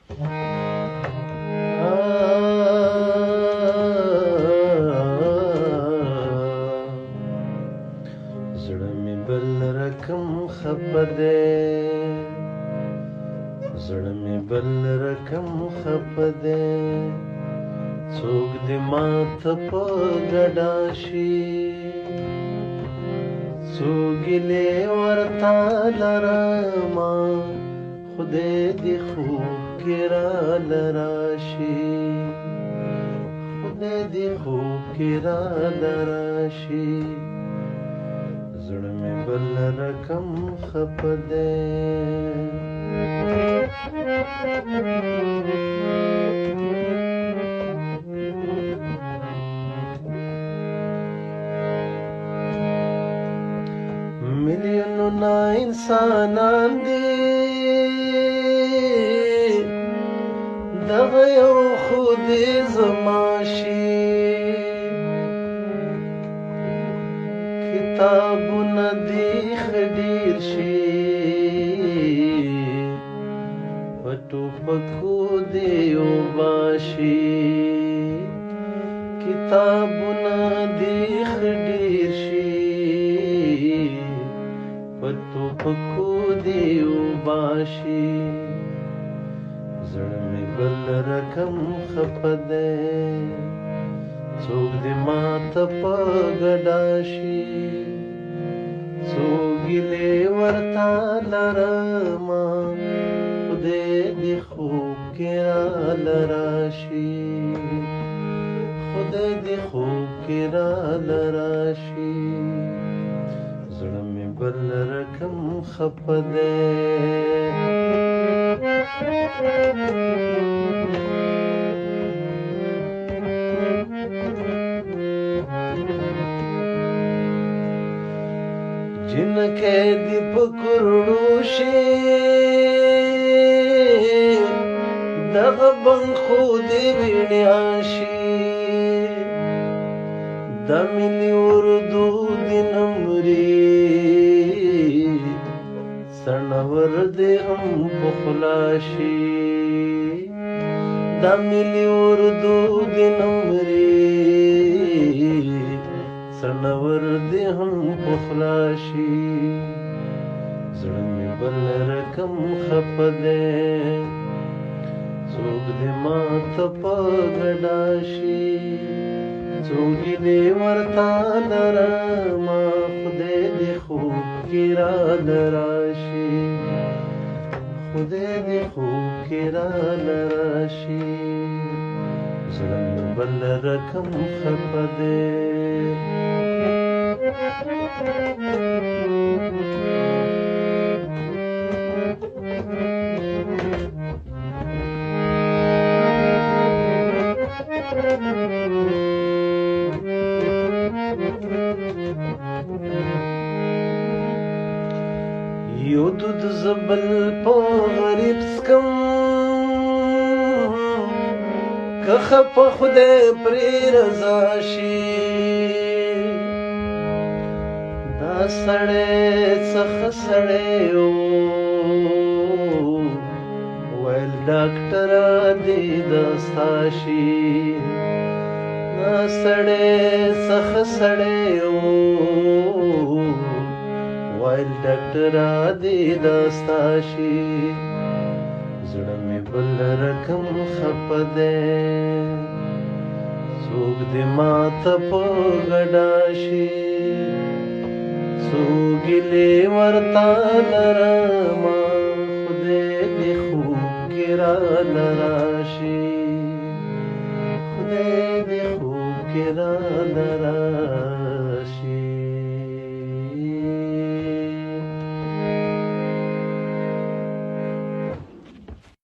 زړه مې بل رقم خفه دی، زړه مې بل رقم خفه دی، څوک دې ماته په ګډا شي، څو ګیلې ورته لرمه خدای دې خوب کې راله راشي، خدای دې خوب کې راله راشي. زړه مې بل رقم خفه دی. میلیونونه انسانان دي، دغه یو خو دې زما شي، کتابونه دې ښه ډېر شي، په ټوپکو دې وباشي، کتابونه دې ښه ډېر شي، په ټوپکو دې وباشي. زړه مې بل رقم خفه دی، څوک دې ماته په ګډا شي، څو ګیلې ورته لرمه خدای دې خوب کې راله راشي، خدای دې خوب کې راله راشي. زړه مې بل رقم خفه دی. جنکې دې په کروڑو شي، دغه بنګ خو دې ویڼیا شي، دا ملي اردو دې نمرې سنور دې هم په خوله شي، دا ملي اردو دې نمرې سنور دې هم په خوله شي. زړه مې بل رقم خفه دی، څوک دې ماته په ګډا شي، څو ګیلې ورته لرمه خدای دې خوب کې راله راشي، خدای دې خوب کې راله راشي. زړه مې بل رقم خفه دی. یو دود زبل په غریب سکم، که خفه خدای پرې رضا شي، دا سړی څخه سړی ویل ډاکټره دې داستا شي، دا سړی څخه سړی ویل ډاکټره دې داستا شي. زړه مې بل رقم خفه دی، څوک دې ماته په ګډا شي، څو ګیلې ورته لرمه خدای دې خوب کې راله راشي، خدای دې خوب کې راله راشي.